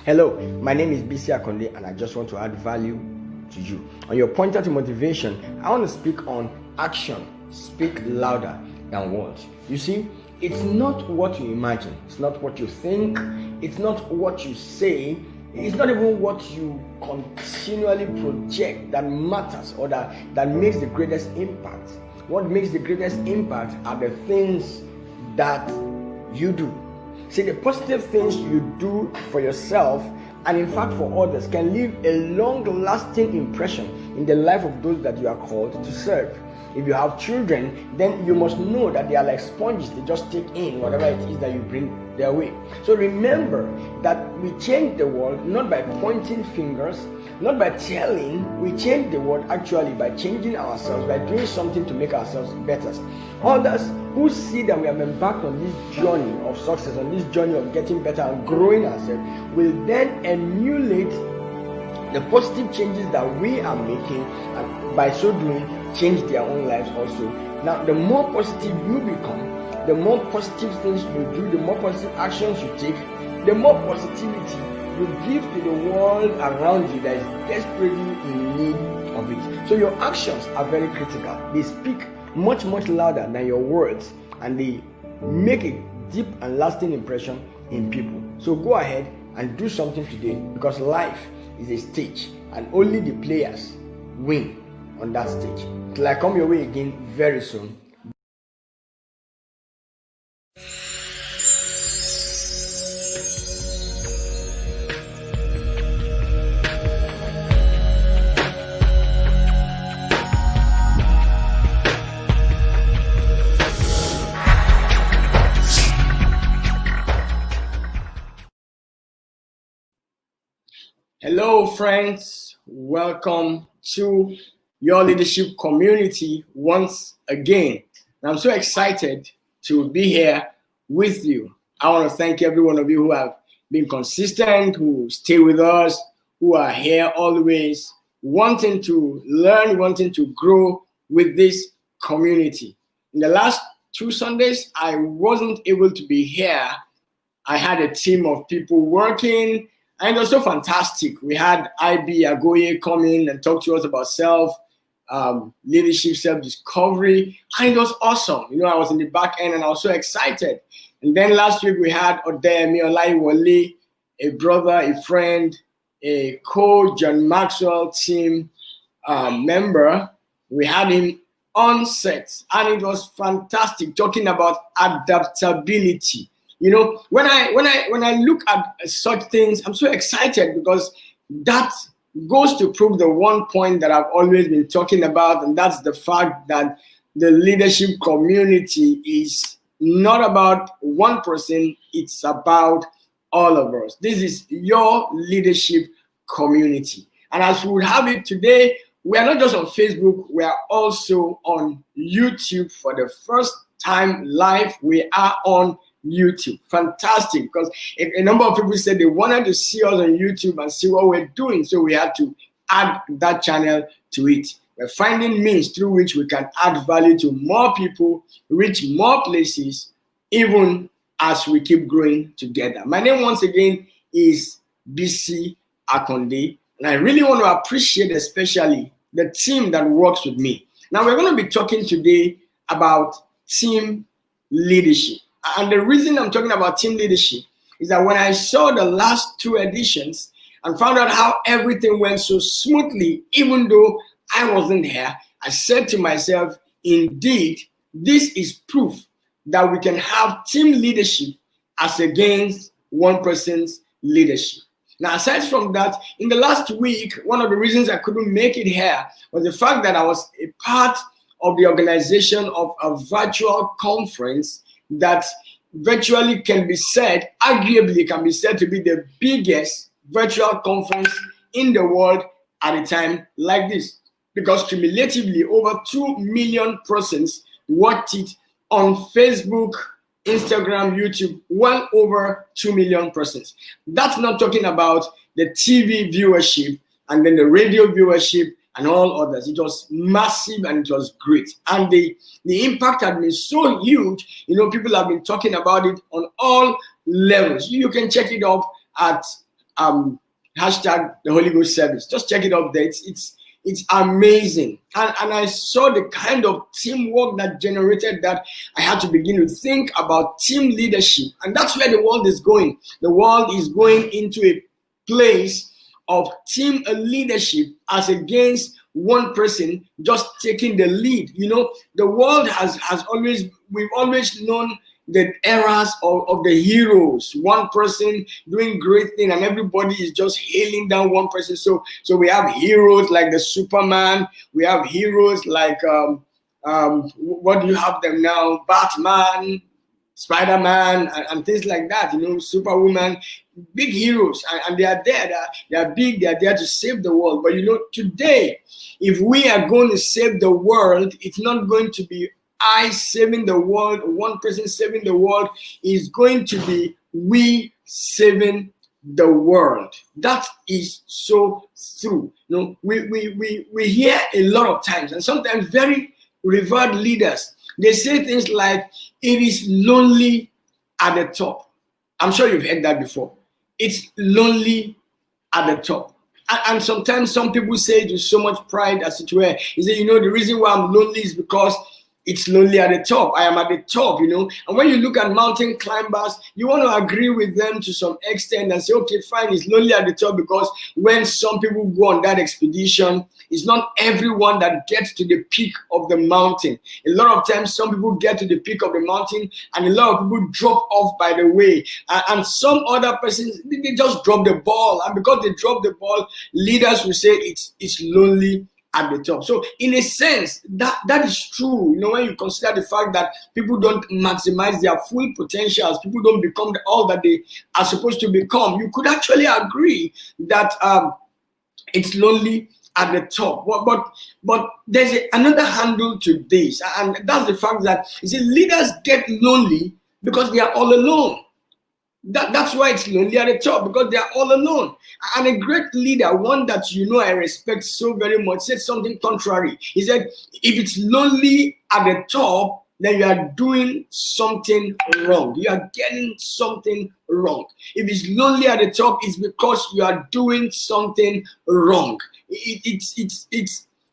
Hello, my name is Bisi Akande and I just want to add value to you. On your pointer to motivation, I want to speak on action. Speak louder than words. You see, it's not what you imagine, it's not what you think, it's not what you say, it's not even what you continually project that matters or that makes the greatest impact. What makes the greatest impact are the things that you do. See, the positive things you do for yourself and in fact for others can leave a long-lasting impression in the life of those that you are called to serve. If you have children, then you must know that they are like sponges. They just take in whatever it is that you bring their way. So remember that we change the world not by pointing fingers, not by telling. We change the world actually by changing ourselves, by doing something to make ourselves better. Others who see that we have embarked on this journey of success, on this journey of getting better and growing ourselves, will then emulate the positive changes that we are making, and by so doing change their own lives also. Now, the more positive you become, the more positive things you do, the more positive actions you take, the more positivity you give to the world around you that is desperately in need of it. So your actions are very critical. They speak much louder than your words, and they make a deep and lasting impression in people. So go ahead and do something today, because life is a stage and only the players win on that stage. Till I come your way again very soon. Hello friends, welcome to your leadership community once again. And I'm so excited to be here with you. I want to thank every one of you who have been consistent, who stay with us, who are here always, wanting to learn, wanting to grow with this community. In the last 2 Sundays, I wasn't able to be here. I had a team of people working, and it was so fantastic. We had IB Agoye come in and talk to us about leadership, self-discovery, and it was awesome. You know, I was in the back end and I was so excited. And then last week we had Odeyemi Olaiwole, a brother, a friend, a John Maxwell team member. We had him on set, and it was fantastic, talking about adaptability. You know, when I look at such things, I'm so excited, because that goes to prove the one point that I've always been talking about, and that's the fact that the leadership community is not about one person, it's about all of us. This is your leadership community. And as we would have it today, we are not just on Facebook, we are also on YouTube for the first time live. We are on YouTube. Fantastic, because a number of people said they wanted to see us on YouTube and see what we're doing, so we had to add that channel to it. We're finding means through which we can add value to more people, reach more places, even as we keep growing together. My name once again is Bisi Akande, and I really want to appreciate especially the team that works with me. Now, we're going to be talking today about team leadership. And the reason I'm talking about team leadership is that when I saw the last 2 editions and found out how everything went so smoothly, even though I wasn't here, I said to myself, indeed, this is proof that we can have team leadership as against one person's leadership. Now, aside from that, in the last week, one of the reasons I couldn't make it here was the fact that I was a part of the organization of a virtual conference that virtually can be said, arguably can be said to be the biggest virtual conference in the world at a time like this, because cumulatively over 2 million persons watched it on Facebook, Instagram, YouTube, well over 2 million persons. That's not talking about the TV viewership and then the radio viewership and all others. It was massive and it was great. And the impact had been so huge. You know, people have been talking about it on all levels. You can check it up at hashtag the Holy Ghost service. Just check it up there. It's amazing. And I saw the kind of teamwork that generated that. I had to begin to think about team leadership. And that's where the world is going. The world is going into a place of team leadership as against one person just taking the lead. You know, the world we've always known the eras of the heroes, one person doing great thing and everybody is just hailing down one person. So we have heroes like the Superman, we have heroes like what do you have them now? Batman, Spider-Man, and things like that, you know, Superwoman, big heroes, and they are there, they are big, they are there to save the world. But you know, today, if we are going to save the world, it's not going to be I saving the world, one person saving the world. Is going to be we saving the world. That is so true. You know, we hear a lot of times, and sometimes very revered leaders, they say things like, it is lonely at the top. I'm sure you've heard that before. It's lonely at the top. And sometimes some people say it with so much pride, as it were. They say, you know, the reason why I'm lonely is because it's lonely at the top. I am at the top, you know. And when you look at mountain climbers, you want to agree with them to some extent and say, okay, fine, it's lonely at the top, because when some people go on that expedition, it's not everyone that gets to the peak of the mountain. A lot of times, some people get to the peak of the mountain and a lot of people drop off by the way. And some other persons, they just drop the ball. And because they drop the ball, leaders will say it's lonely at the top. So in a sense, that is true. You know, when you consider the fact that people don't maximize their full potentials, people don't become all that they are supposed to become, you could actually agree that it's lonely at the top. But there's another handle to this, and that's the fact that, you see, leaders get lonely because they are all alone. That's why it's lonely at the top, because they are all alone. And a great leader, one that you know I respect so very much, said something contrary. He said, if it's lonely at the top, then you are doing something wrong. You are getting something wrong. If it's lonely at the top, it's because you are doing something wrong.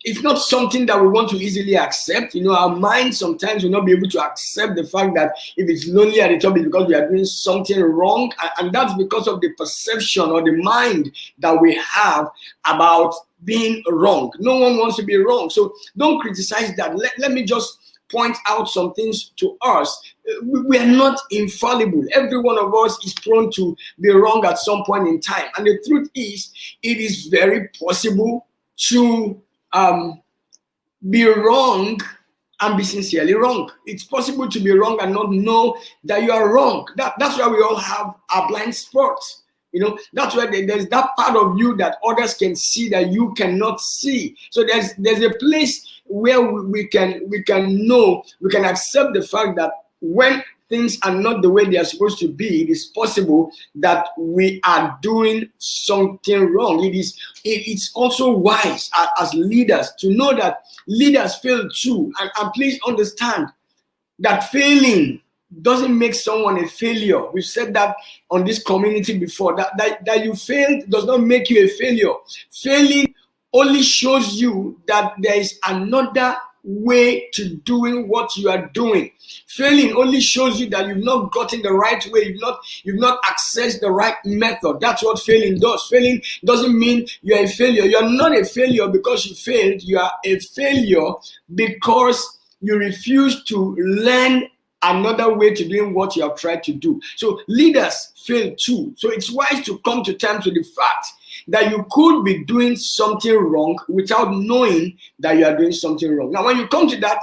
It's not something that we want to easily accept. You know, our mind sometimes will not be able to accept the fact that if it's lonely at the top, it's because we are doing something wrong. And that's because of the perception or the mind that we have about being wrong. No one wants to be wrong. So don't criticize that. Let me just point out some things to us. We are not infallible. Every one of us is prone to be wrong at some point in time. And the truth is, it is very possible to be wrong and be sincerely wrong. It's possible to be wrong and not know that you are wrong. That's why we all have our blind spots. You know, that's why there's that part of you that others can see that you cannot see. So there's a place where we can know, we can accept the fact that when things are not the way they are supposed to be, it is possible that we are doing something wrong. It's also wise as leaders to know that leaders fail too. And please understand that failing doesn't make someone a failure. We've said that on this community before, that you failed does not make you a failure. Failing only shows you that there is another way to doing what you are doing. Failing only shows you that you've not gotten the right way, you've not accessed the right method. That's what failing does. Failing doesn't mean you're a failure. You're not a failure because you failed. You are a failure because you refuse to learn another way to doing what you have tried to do. So leaders fail too. So it's wise to come to terms with the fact that you could be doing something wrong without knowing that you are doing something wrong. Now, when you come to that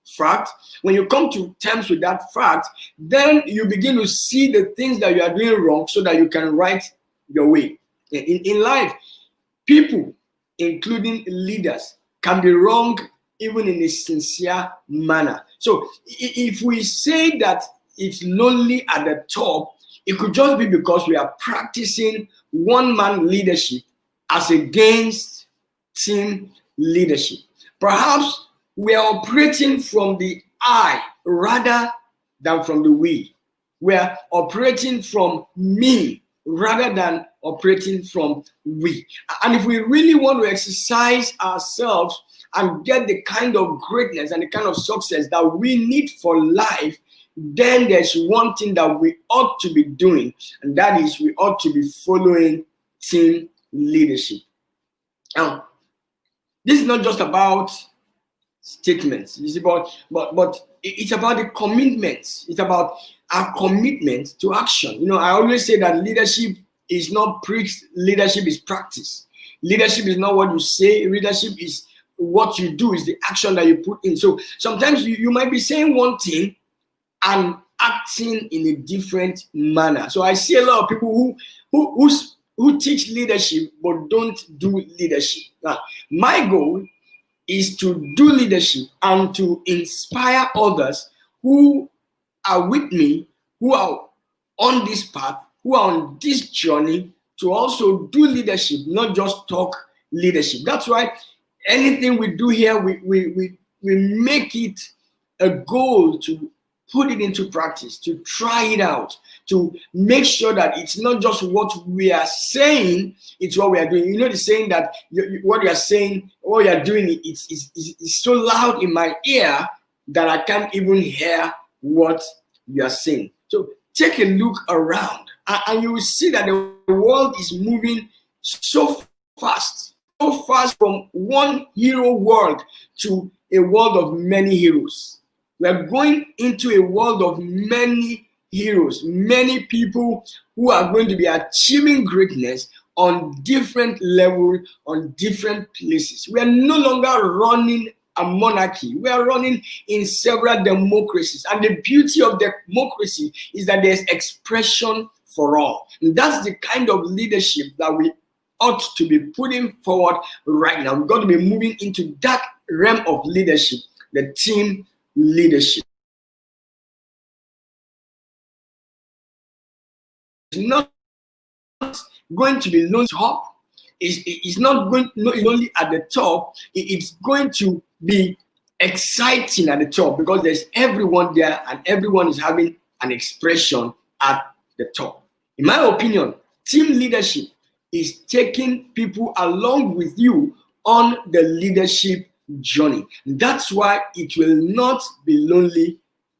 fact, when you come to terms with that fact, then you begin to see the things that you are doing wrong so that you can right your way. In life, people, including leaders, can be wrong even in a sincere manner. So if we say that it's lonely at the top, it could just be because we are practicing one-man leadership as against team leadership. Perhaps we are operating from the I rather than from the we. We are operating from me rather than operating from we. And if we really want to exercise ourselves and get the kind of greatness and the kind of success that we need for life, then there's one thing that we ought to be doing, and that is we ought to be following team leadership. Now, this is not just about statements. It's about, but it's about the commitments. It's about our commitment to action. You know, I always say that leadership is not preached, leadership is practice. Leadership is not what you say, leadership is what you do, is the action that you put in. So sometimes you might be saying one thing and acting in a different manner. So I see a lot of people who teach leadership but don't do leadership. Now, my goal is to do leadership and to inspire others who are with me, who are on this path, who are on this journey, to also do leadership, not just talk leadership. That's why anything we do here, we make it a goal to put it into practice, to try it out, to make sure that it's not just what we are saying, it's what we are doing. You know the saying that what you are saying, what you are doing, it's so loud in my ear that I can't even hear what you are saying. So take a look around and you will see that the world is moving so fast from one hero world to a world of many heroes. We are going into a world of many heroes, many people who are going to be achieving greatness on different levels, on different places. We are no longer running a monarchy. We are running in several democracies. And the beauty of democracy is that there's expression for all. And that's the kind of leadership that we ought to be putting forward right now. We've got to be moving into that realm of leadership, the team leadership. It's not going to be lonely top. It's not going not only at the top. It's going to be exciting at the top because there's everyone there and everyone is having an expression at the top. In my opinion, team leadership is taking people along with you on the leadership journey. That's why it will not be lonely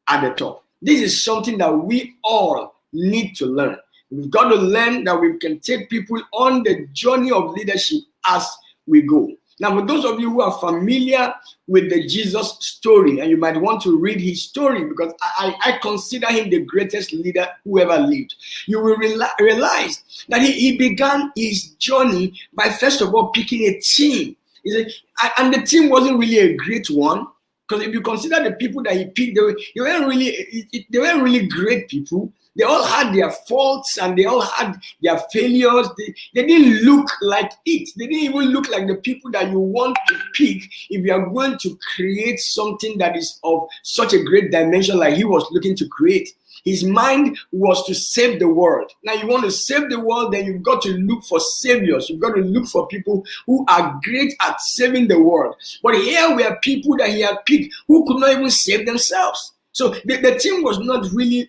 at the top. This is something that we all need to learn. We've got to learn that we can take people on the journey of leadership as we go. Now, for those of you who are familiar with the Jesus story, and you might want to read his story because I consider him the greatest leader who ever lived, you will realize that he began his journey by first of all picking a team. And the team wasn't really a great one, because if you consider the people that he picked, they weren't really great people. They all had their faults and they all had their failures. They didn't look like it. They didn't even look like the people that you want to pick if you are going to create something that is of such a great dimension like he was looking to create. His mind was to save the world. Now, you want to save the world, then you've got to look for saviors. You've got to look for people who are great at saving the world. But here were people that he had picked who could not even save themselves. So the team was not really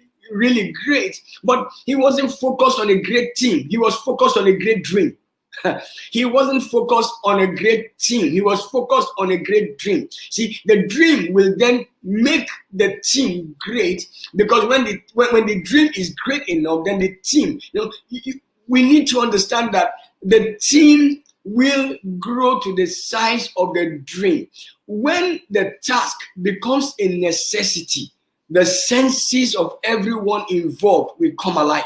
great, but he wasn't focused on a great team. He was focused on a great dream. He wasn't focused on a great team. He was focused on a great dream. See, the dream will then make the team great, because when the dream is great enough, then the team, we need to understand that the team will grow to the size of the dream. When the task becomes a necessity, the senses of everyone involved will come alive.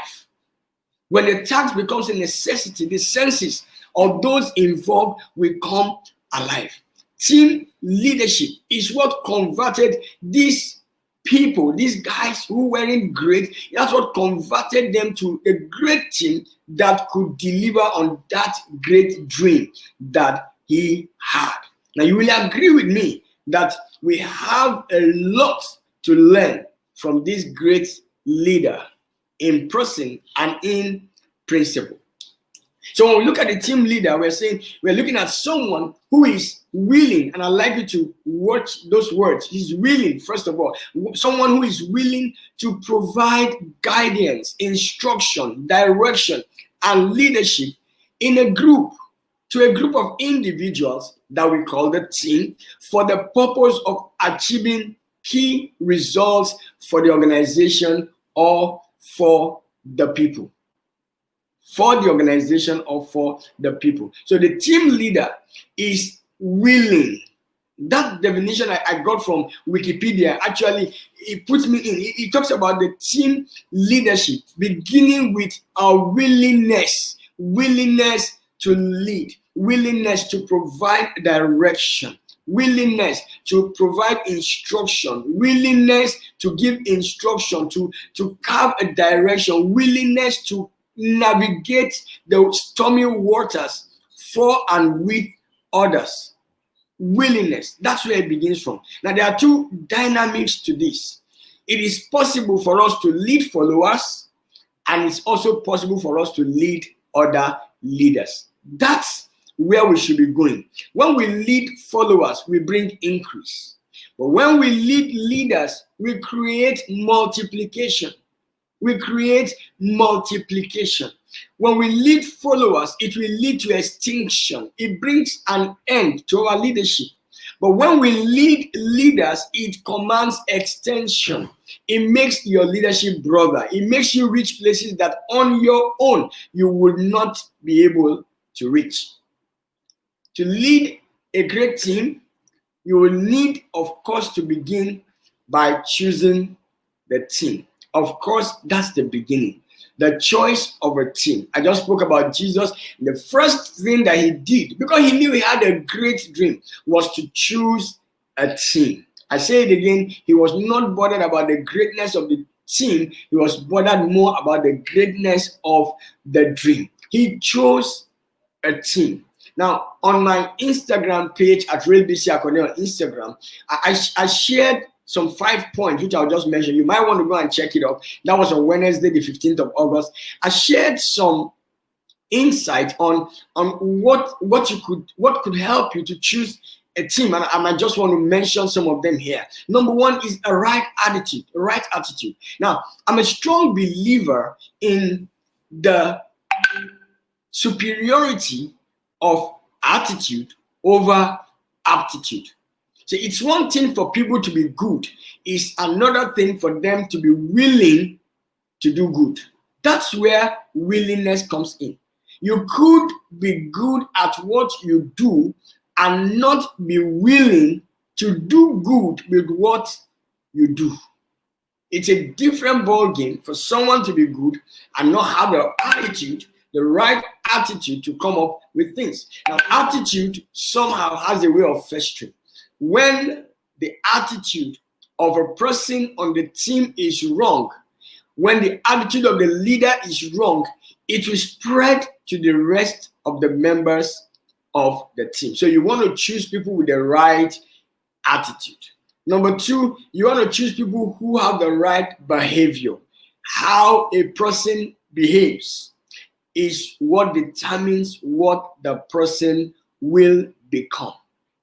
When the task becomes a necessity, the senses of those involved will come alive. Team leadership is what converted these people, these guys who weren't great. That's what converted them to a great team that could deliver on that great dream that he had. Now, you will agree with me that we have a lot to learn from this great leader in person and in principle. So when we look at the team leader, we're looking at someone who is willing, and I'd like you to watch those words. He's willing, first of all, someone who is willing to provide guidance, instruction, direction, and leadership in a group, to a group of individuals that we call the team, for the purpose of achieving key results for the organization or for the people. For the organization or for the people. So the team leader is willing. That definition I got from Wikipedia, actually, it puts me in. It talks about the team leadership, beginning with our willingness to lead, willingness to provide direction, willingness to provide instruction, willingness to give instruction, to carve a direction, willingness to navigate the stormy waters for and with others. Willingness, that's where it begins from. Now, there are two dynamics to this. It is possible for us to lead followers, and it's also possible for us to lead other leaders. That's where we should be going. When we lead followers, we bring increase. But when we lead leaders, we create multiplication. We create multiplication. When we lead followers, it will lead to extinction. It brings an end to our leadership. But when we lead leaders, it commands extension. It makes your leadership broader. It makes you reach places that on your own you would not be able to reach. To lead a great team, you will need, of course, to begin by choosing the team. Of course, that's the beginning. The choice of a team. I just spoke about Jesus. The first thing that he did, because he knew he had a great dream, was to choose a team. I say it again, he was not bothered about the greatness of the team. He was bothered more about the greatness of the dream. He chose a team. Now, on my Instagram page at Bisi Akande on Instagram, I shared some 5 points, which I'll just mention. You might want to go and check it out. That was on Wednesday, the 15th of August. I shared some insight on what could help you to choose a team, and I just want to mention some of them here. Number one is a right attitude. Now, I'm a strong believer in the superiority of attitude over aptitude. So it's one thing for people to be good, it's another thing for them to be willing to do good. That's where willingness comes in. You could be good at what you do and not be willing to do good with what you do. It's a different ballgame for someone to be good and not have the right attitude to come up with things. Now, attitude somehow has a way of festering. When the attitude of a person on the team is wrong, when the attitude of the leader is wrong, it will spread to the rest of the members of the team. So you want to choose people with the right attitude. Number two, you want to choose people who have the right behavior. How a person behaves is what determines what the person will become.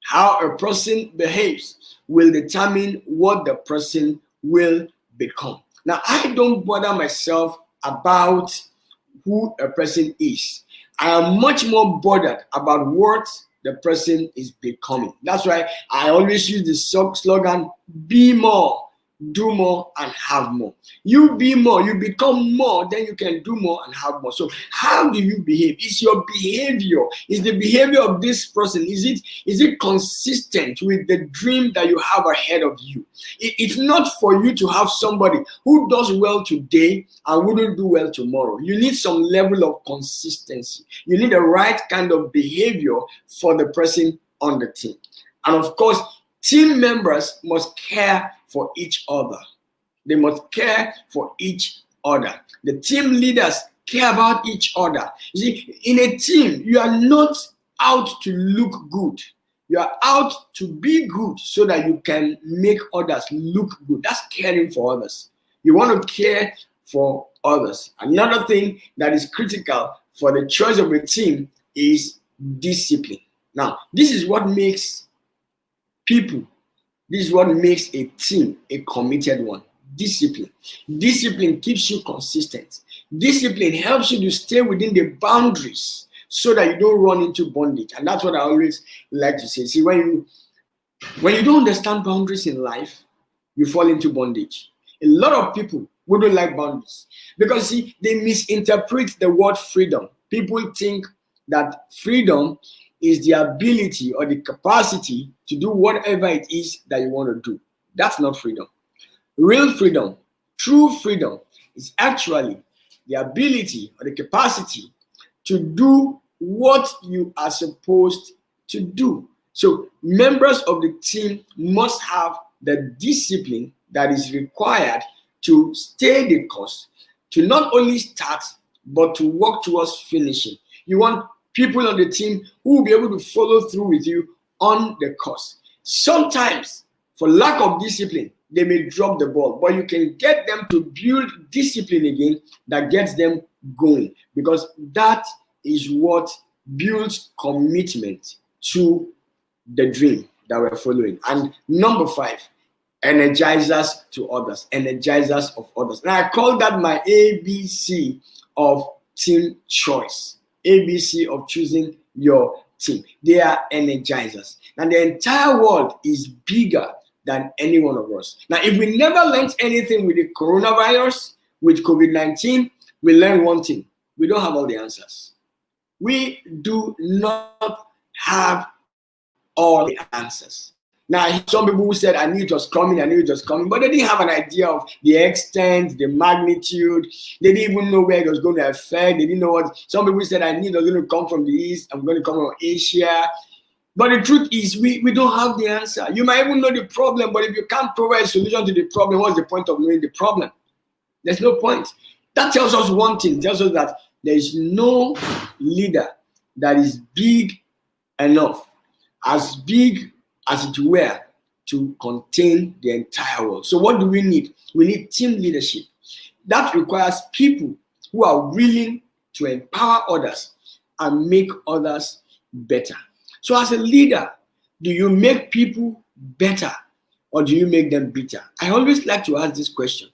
How a person behaves will determine what the person will become. Now, I don't bother myself about who a person is. I am much more bothered about what the person is becoming. That's why I always use the slogan, be more, do more, and have more. You be more, you become more, then you can do more and have more. So how do you behave? Is your behavior, is the behavior of this person, is it consistent with the dream that you have ahead of you? It's not for you to have somebody who does well today and wouldn't do well tomorrow. You need some level of consistency. You need the right kind of behavior for the person on the team. And of course, team members must care for each other. They must care for each other. The team leaders care about each other. You see, in a team, you are not out to look good. You are out to be good so that you can make others look good. That's caring for others. You want to care for others. Another thing that is critical for the choice of a team is discipline. Now, this is what makes a team a committed one. Discipline. Discipline keeps you consistent. Discipline helps you to stay within the boundaries so that you don't run into bondage. And that's what I always like to say. See, when you don't understand boundaries in life, you fall into bondage. A lot of people wouldn't like boundaries because, see, they misinterpret the word freedom. People think that freedom is the ability or the capacity to do whatever it is that you want to do. That's not freedom. Real freedom, true freedom, is actually the ability or the capacity to do what you are supposed to do. So members of the team must have the discipline that is required to stay the course, to not only start, but to work towards finishing. You want people on the team who will be able to follow through with you on the course. Sometimes, for lack of discipline, they may drop the ball, but you can get them to build discipline again that gets them going, because that is what builds commitment to the dream that we're following. And number 5, energizers to others, energizers of others. And I call that my ABC of team choice, ABC of choosing your team. They are energizers. And the entire world is bigger than any one of us. Now, if we never learned anything with the coronavirus, with COVID-19, we learned one thing: we don't have all the answers. We do not have all the answers. Now, some people who said, I knew it was coming, but they didn't have an idea of the extent, the magnitude. They didn't even know where it was going to affect. They didn't know what. Some people said, I knew it was going to come from the East, I'm going to come from Asia. But the truth is, we don't have the answer. You might even know the problem, but if you can't provide a solution to the problem, what's the point of knowing the problem? There's no point. That tells us one thing. It tells us that there is no leader that is big enough, as big as it were, to contain the entire world. So what do we need? We need team leadership. That requires people who are willing to empower others and make others better. So as a leader, do you make people better or do you make them bitter? I always like to ask this question,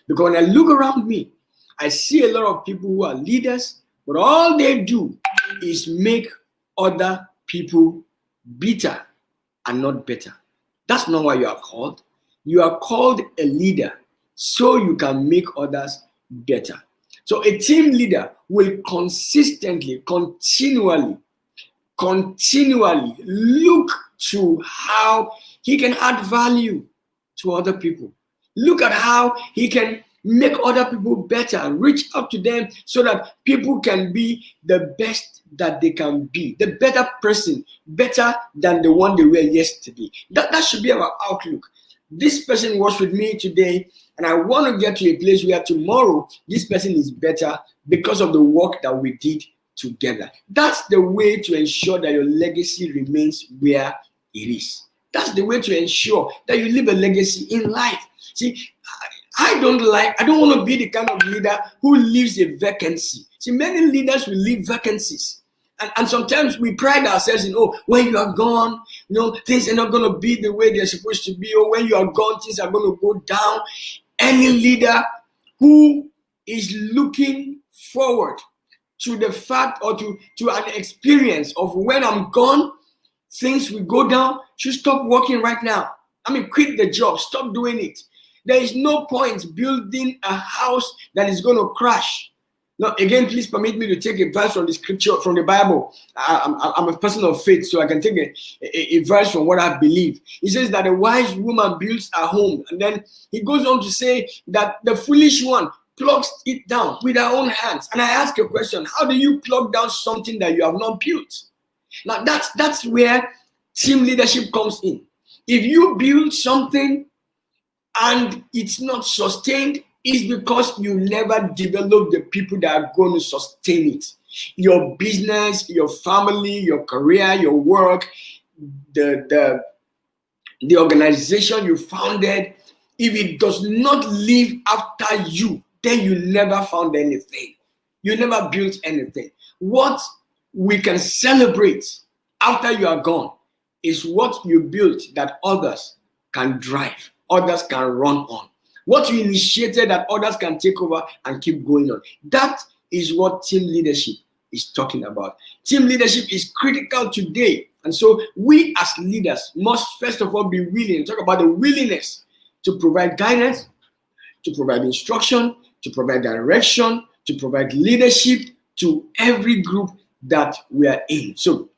because when I look around me, I see a lot of people who are leaders, but all they do is make other people bitter and not better. That's not why you are called. You are called a leader so you can make others better. So a team leader will consistently, continually look to how he can add value to other people. Look at how he can make other people better, reach out to them so that people can be the best that they can be, the better person, better than the one they were yesterday. That should be our outlook. This person was with me today, and I want to get to a place where tomorrow this person is better because of the work that we did together. That's the way to ensure that your legacy remains where it is. That's the way to ensure that you leave a legacy in life. See, I don't want to be the kind of leader who leaves a vacancy. See, many leaders will leave vacancies. And sometimes we pride ourselves in, when you are gone, things are not going to be the way they're supposed to be. Or when you are gone, things are going to go down. Any leader who is looking forward to the fact or to an experience of when I'm gone, things will go down, should stop working right now. Quit the job, stop doing it. There is no point building a house that is going to crash. Now, again, please permit me to take a verse from the scripture, from the Bible. I'm a person of faith, so I can take a verse from what I believe. It says that a wise woman builds a home, and then he goes on to say that the foolish one plucks it down with her own hands. And I ask a question: how do you plug down something that you have not built? Now, that's where team leadership comes in. If you build something and it's not sustained, it's because you never develop the people that are going to sustain it. Your business, your family, your career, your work, the organization you founded, if it does not live after you, then you never found anything. You never built anything. What we can celebrate after you are gone is what you built that others can drive, others can run on. What you initiated that others can take over and keep going on. That is what team leadership is talking about. Team leadership is critical today. And so we as leaders must first of all be willing, talk about the willingness to provide guidance, to provide instruction, to provide direction, to provide leadership to every group that we are in. So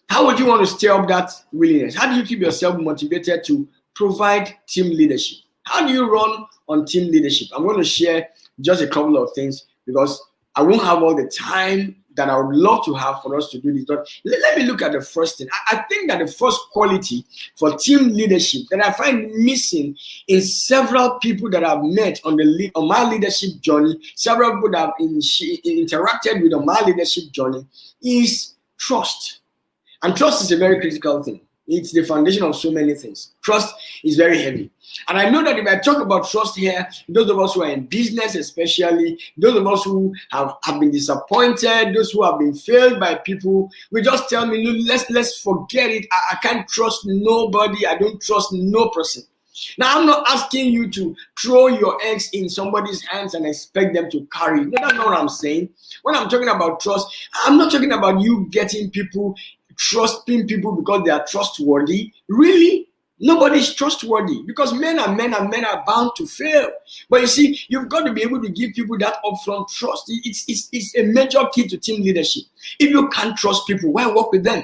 how would you want to stir up that willingness? How do you keep yourself motivated to provide team leadership? How do you run on team leadership? I'm going to share just a couple of things because I won't have all the time that I would love to have for us to do this. But let me look at the first thing. I think that the first quality for team leadership that I find missing in several people that I've met on my leadership journey, several people that I've interacted with on my leadership journey, is trust. And trust is a very critical thing. It's the foundation of so many things. Trust is very heavy. And I know that if I talk about trust here, those of us who are in business especially, those of us who have been disappointed, those who have been failed by people, we just tell me, let's forget it. I can't trust nobody. I don't trust no person. Now, I'm not asking you to throw your eggs in somebody's hands and expect them to carry. No, that's not what I'm saying. When I'm talking about trust, I'm not talking about you getting people, trusting people because they are trustworthy. Really? Nobody's trustworthy because men are bound to fail. But you see, you've got to be able to give people that upfront trust. It's a major key to team leadership. If you can't trust people, why work with them?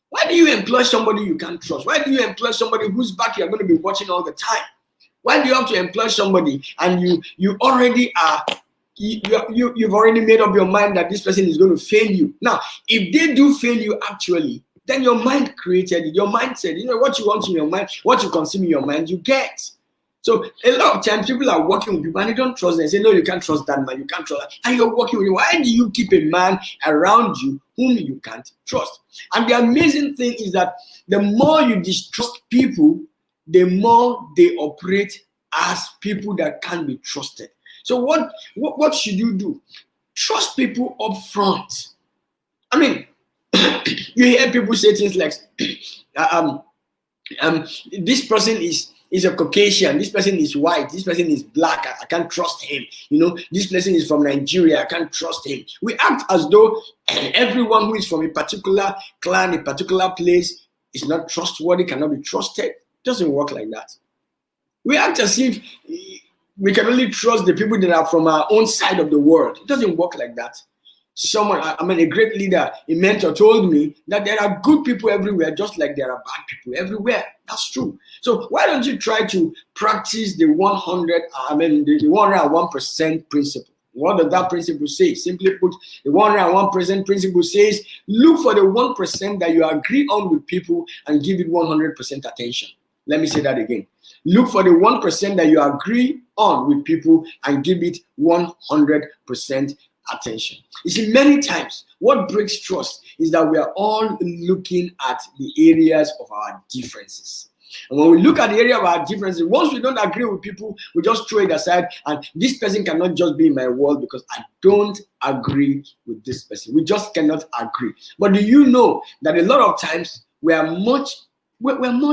Why do you employ somebody you can't trust? Why do you employ somebody whose back you're going to be watching all the time? Why do you have to employ somebody and you already are, you've already made up your mind that this person is going to fail you? Now, if they do fail you actually, then your mind created it. Your mind said, what you want in your mind, what you consume in your mind, you get. So a lot of times people are working with people and they don't trust them. They say, no, you can't trust that man, you can't trust that. And you're working with him. Why do you keep a man around you whom you can't trust? And the amazing thing is that the more you distrust people, the more they operate as people that can't be trusted. So what should you do? Trust people up front. I mean, you hear people say things like, this person is a Caucasian, this person is white, this person is black, I can't trust him. This person is from Nigeria, I can't trust him. We act as though everyone who is from a particular clan, a particular place, is not trustworthy, cannot be trusted. It doesn't work like that. We act as if we can only trust the people that are from our own side of the world. It doesn't work like that. A great leader, a mentor told me that there are good people everywhere, just like there are bad people everywhere. That's true. So why don't you try to practice the 101% principle? What does that principle say? Simply put, the 101% principle says, look for the 1% that you agree on with people and give it 100% attention. Let me say that again. Look for the 1% that you agree on with people and give it 100% attention. You see, many times what breaks trust is that we are all looking at the areas of our differences. And when we look at the area of our differences, once we don't agree with people, we just throw it aside. And this person cannot just be in my world because I don't agree with this person. We just cannot agree. But do you know that a lot of times we're more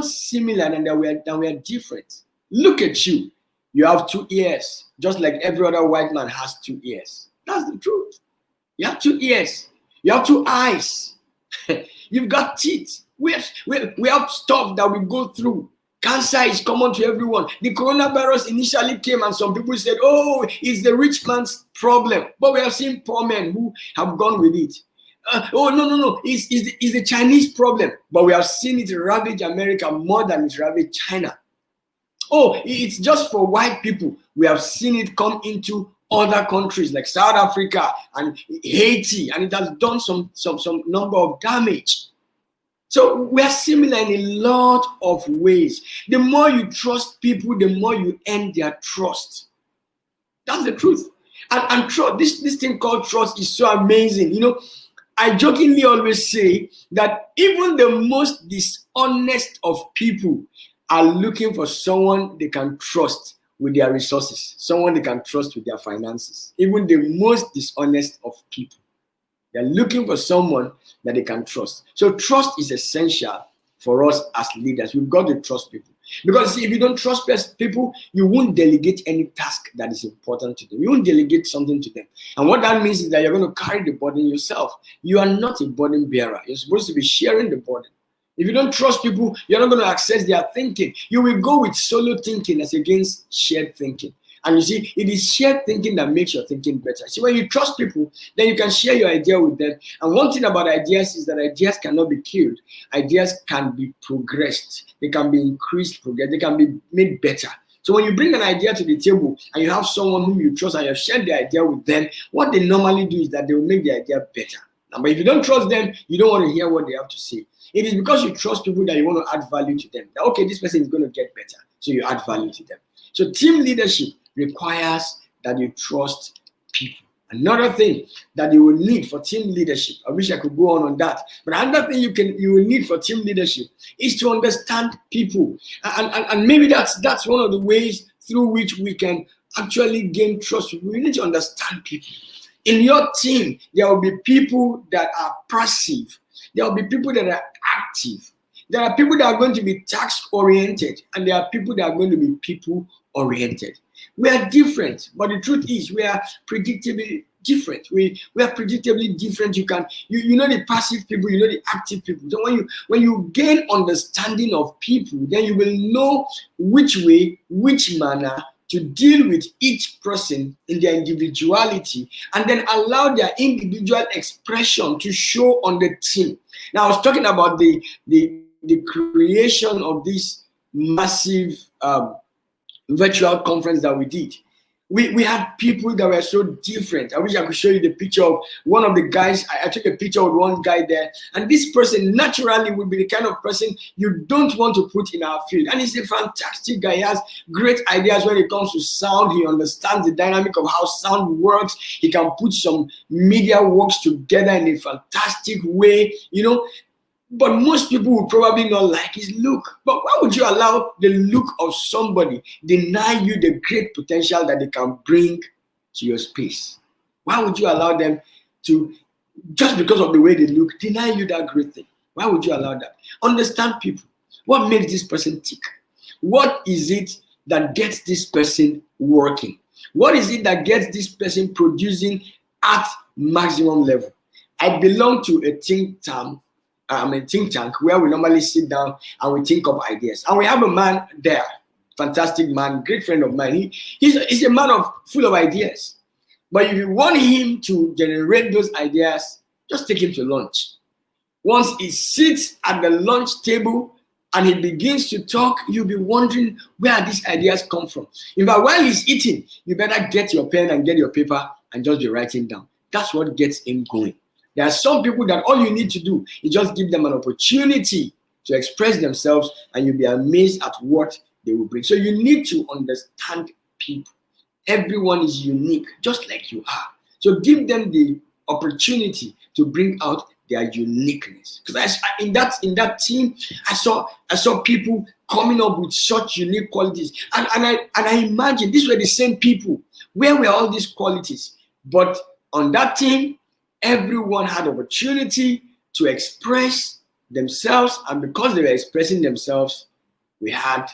similar than we are different? Look at you. You have 2 ears, just like every other white man has 2 ears. That's the truth. You have 2 ears. You have 2 eyes. You've got teeth. We have stuff that we go through. Cancer is common to everyone. The coronavirus initially came and some people said, oh, it's the rich man's problem. But we have seen poor men who have gone with it. No. It's the Chinese problem. But we have seen it ravage America more than it ravaged China. Oh, it's just for white people. We have seen it come into other countries like South Africa and Haiti, and it has done some number of damage. So we are similar in a lot of ways. The more you trust people, the more you earn their trust. That's the truth. And trust, this thing called trust is so amazing. I jokingly always say that even the most dishonest of people are looking for someone they can trust with their resources, someone they can trust with their finances. Even the most dishonest of people, they're looking for someone that they can trust. So trust is essential for us as leaders. We've got to trust people. Because if you don't trust people, you won't delegate any task that is important to them. You won't delegate something to them. And what that means is that you're going to carry the burden yourself. You are not a burden bearer. You're supposed to be sharing the burden. If you don't trust people, you're not going to access their thinking. You will go with solo thinking as against shared thinking. And you see, it is shared thinking that makes your thinking better. See, when you trust people, then you can share your idea with them. And one thing about ideas is that ideas cannot be killed. Ideas can be progressed. They can be increased progress. They can be made better. So when you bring an idea to the table and you have someone whom you trust and you have shared the idea with them, what they normally do is that they will make the idea better. But if you don't trust them, you don't want to hear what they have to say. It is because you trust people that you want to add value to them. That, okay, this person is going to get better. So you add value to them. So team leadership requires that you trust people. Another thing that you will need for team leadership, I wish I could go on that, but another thing you will need for team leadership is to understand people. And maybe that's one of the ways through which we can actually gain trust. We need to understand people. In your team, there will be people that are passive. There will be people that are active. There are people that are going to be task-oriented, and there are people that are going to be people-oriented. We are different, but the truth is we are predictably different. We are predictably different. You know the passive people, you know the active people. So when you gain understanding of people, then you will know which way, which manner to deal with each person in their individuality, and then allow their individual expression to show on the team. Now, I was talking about the creation of this massive virtual conference that we did. We had people that were so different. I wish I could show you the picture of one of the guys. I took a picture with one guy there, and this person naturally would be the kind of person you don't want to put in our field. And he's a fantastic guy. He has great ideas when it comes to sound. He understands the dynamic of how sound works. He can put some media works together in a fantastic way, you know. But most people would probably not like his look. But why would you allow the look of somebody deny you the great potential that they can bring to your space? Why would you allow them to, just because of the way they look, deny you that great thing? Why would you allow that? Understand people. What makes this person tick? What is it that gets this person working? What is it that gets this person producing at maximum level? I belong to a think tank. I'm a think tank where we normally sit down and we think of ideas. And we have a man there, fantastic man, great friend of mine. He's a man full of ideas. But if you want him to generate those ideas, just take him to lunch. Once he sits at the lunch table and he begins to talk, you'll be wondering where these ideas come from. In fact, while he's eating, you better get your pen and get your paper and just be writing down. That's what gets him going. There are some people that all you need to do is just give them an opportunity to express themselves, and you'll be amazed at what they will bring. So you need to understand people. Everyone is unique, just like you are. So give them the opportunity to bring out their uniqueness. Because in that team, I saw people coming up with such unique qualities, and I imagine these were the same people. Where were all these qualities? But on that team, everyone had opportunity to express themselves, and because they were expressing themselves, we had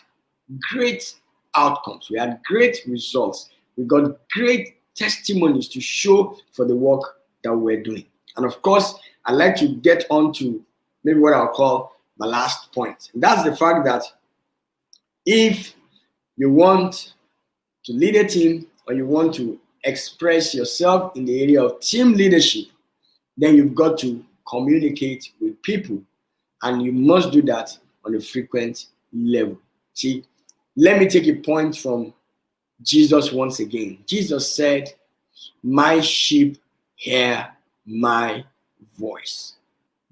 great outcomes. We had great results. We got great testimonies to show for the work that we're doing. And of course, I'd like to get on to maybe what I'll call my last point. And that's the fact that if you want to lead a team, or you want to express yourself in the area of team leadership, then you've got to communicate with people, and you must do that on a frequent level. See, let me take a point from Jesus once again. Jesus said, "My sheep hear my voice."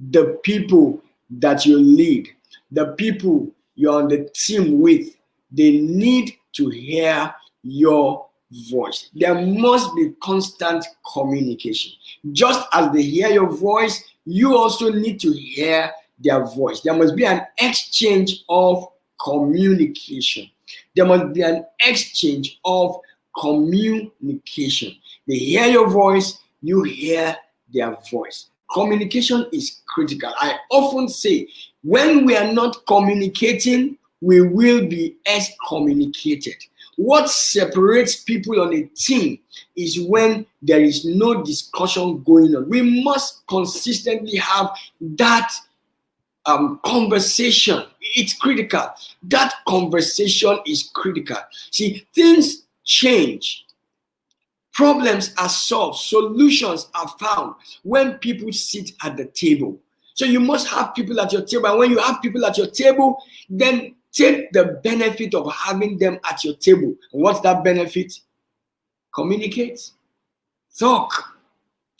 The people that you lead, the people you're on the team with, they need to hear your voice. There must be constant communication. Just as they hear your voice, you also need to hear their voice. There must be an exchange of communication. There must be an exchange of communication. They hear your voice, you hear their voice. Communication is critical. I often say, when we are not communicating, we will be excommunicated. What separates people on a team is when there is no discussion going on. We must consistently have that conversation. It's critical. That conversation is critical. See, things change. Problems are solved. Solutions are found when people sit at the table. So you must have people at your table. And when you have people at your table, then take the benefit of having them at your table. And what's that benefit? Communicate. Talk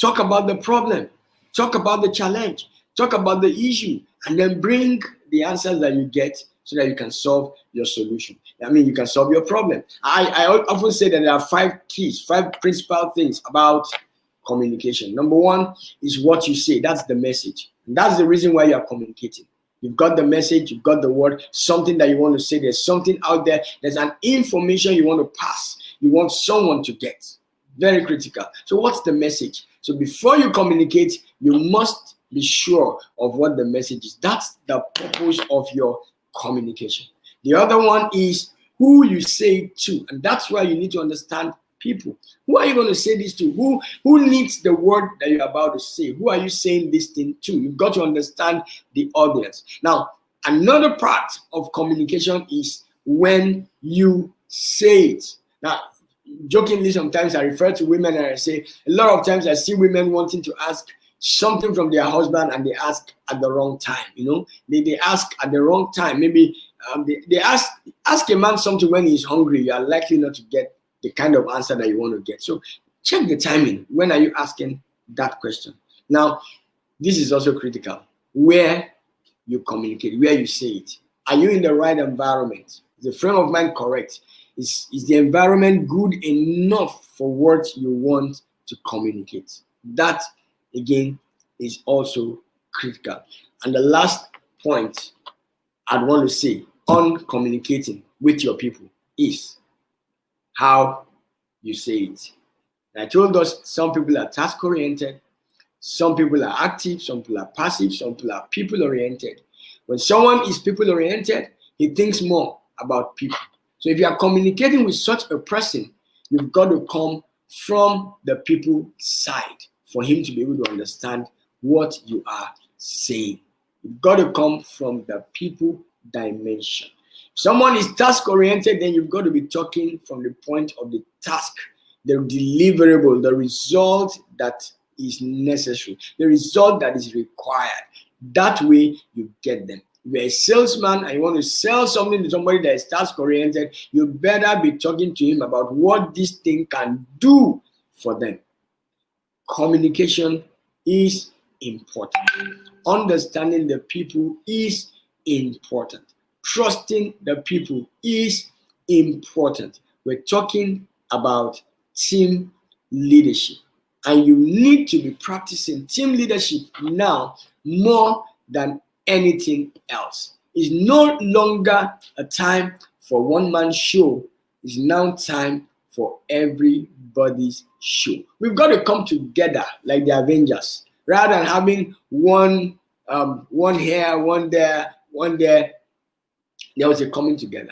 about the problem, talk about the challenge, talk about the issue, and then bring the answers that you get so that you can solve your solution. I mean, you can solve your problem. I often say that there are 5 keys, 5 principal things about communication. Number 1 is what you say. That's the message. And that's the reason why you are communicating. You've got the message, you've got the word, something that you want to say. There's something out there. There's an information you want to pass. You want someone to get. Very critical. So what's the message? So before you communicate, you must be sure of what the message is. That's the purpose of your communication. The other one is who you say it to. And that's why you need to understand people. Who are you going to say this to? Who needs the word that you're about to say? Who are you saying this thing to? You've got to understand the audience. Now, another part of communication is when you say it. Now, jokingly, sometimes I refer to women and I say, a lot of times I see women wanting to ask something from their husband and they ask at the wrong time. They ask at the wrong time. Maybe they ask a man something when he's hungry. You are likely not to get the kind of answer that you want to get. So check the timing. When are you asking that question? Now, this is also critical. Where you communicate, where you say it. Are you in the right environment? Is the frame of mind correct? Is the environment good enough for what you want to communicate? That, again, is also critical. And the last point I'd want to say on communicating with your people is how you say it. And I told us some people are task-oriented, some people are active, some people are passive, some people are people-oriented. When someone is people-oriented, he thinks more about people. So if you are communicating with such a person, you've got to come from the people side for him to be able to understand what you are saying. You've got to come from the people dimension. If someone is task-oriented, then you've got to be talking from the point of the task, the deliverable, the result that is necessary, the result that is required. That way you get them. If you're a salesman and you want to sell something to somebody that is task-oriented, you better be talking to him about what this thing can do for them. Communication is important. Understanding the people is important. Trusting the people is important. We're talking about team leadership. And you need to be practicing team leadership now more than anything else. It's no longer a time for one-man show. It's now time for everybody's show. We've got to come together like the Avengers. Rather than having one here, one there, one there, there was a coming together.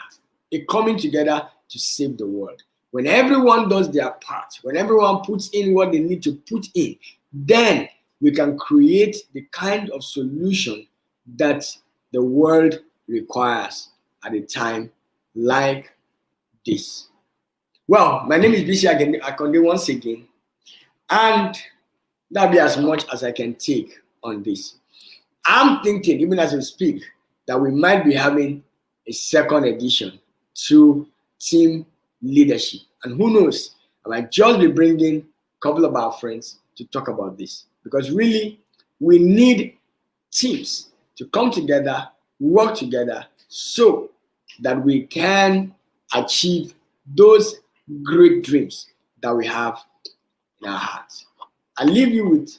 A coming together to save the world. When everyone does their part, when everyone puts in what they need to put in, then we can create the kind of solution that the world requires at a time like this. Well, my name is Bisi Akande once again, and that'll be as much as I can take on this. I'm thinking, even as we speak, that we might be having a second edition to team leadership. And who knows, I might just be bringing a couple of our friends to talk about this. Because really, we need teams to come together, work together, so that we can achieve those great dreams that we have in our hearts. I leave you with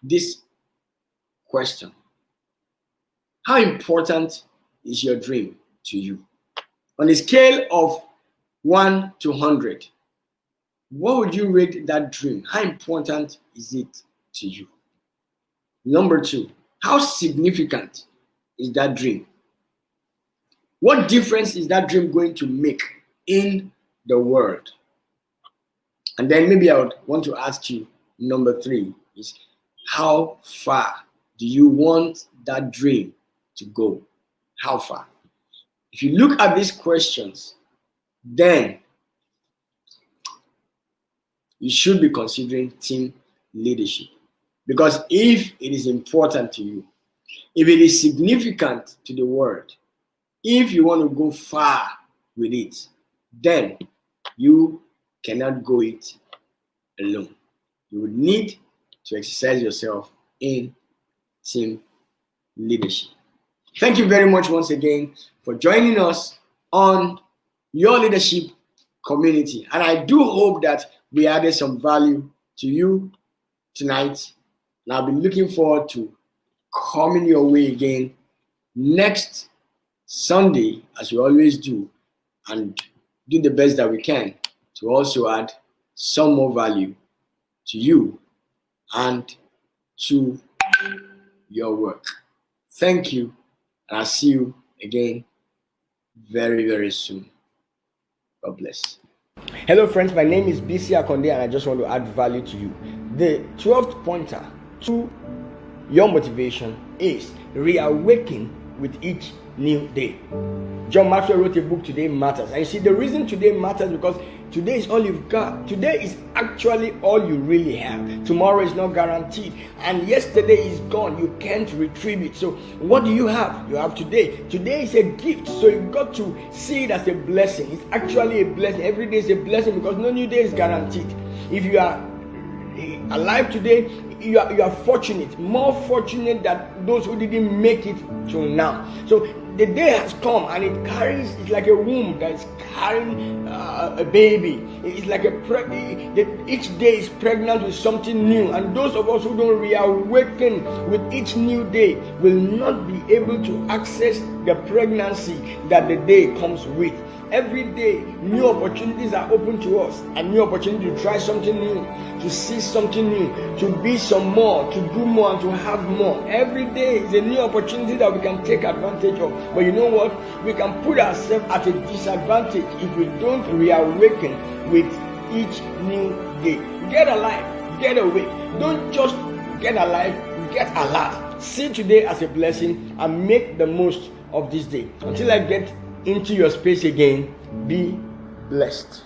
this question. How important is your dream to you? On a scale of 1 to 100, what would you rate that dream? How important is it to you? Number 2, how significant is that dream? What difference is that dream going to make in the world? And then maybe I would want to ask you, number 3 is, how far do you want that dream to go? How far? If you look at these questions, then you should be considering team leadership. Because if it is important to you, if it is significant to the world, if you want to go far with it, then you cannot go it alone. You would need to exercise yourself in team leadership. Thank you very much once again for joining us on your leadership community. And I do hope that we added some value to you tonight. And I'll be looking forward to coming your way again next Sunday, as we always do, and do the best that we can to also add some more value to you and to your work. Thank you, and I'll see you again very, very soon. God bless. Hello friends, my name is Bisi Akande, and I just want to add value to you. The 12th pointer to your motivation is reawaken with each new day. John Maxwell wrote a book, Today Matters. And you see, the reason today matters because today is all you've got. Today is actually all you really have. Tomorrow is not guaranteed. And yesterday is gone. You can't retrieve it. So what do you have? You have today. Today is a gift. So you've got to see it as a blessing. It's actually a blessing. Every day is a blessing because no new day is guaranteed. If you are alive today, you are fortunate, more fortunate than those who didn't make it till now. So the day has come, and it's like a womb that is carrying a baby. It's like each day is pregnant with something new, and those of us who don't reawaken with each new day will not be able to access the pregnancy that the day comes with. Every day, new opportunities are open to us, and new opportunity to try something new, to see something new, to be some more, to do more, and to have more. Every day is a new opportunity that we can take advantage of. But you know what? We can put ourselves at a disadvantage if we don't reawaken with each new day. Get alive, get awake. Don't just get alive, get alive. See today as a blessing and make the most of this day. Until I get into your space again, be blessed.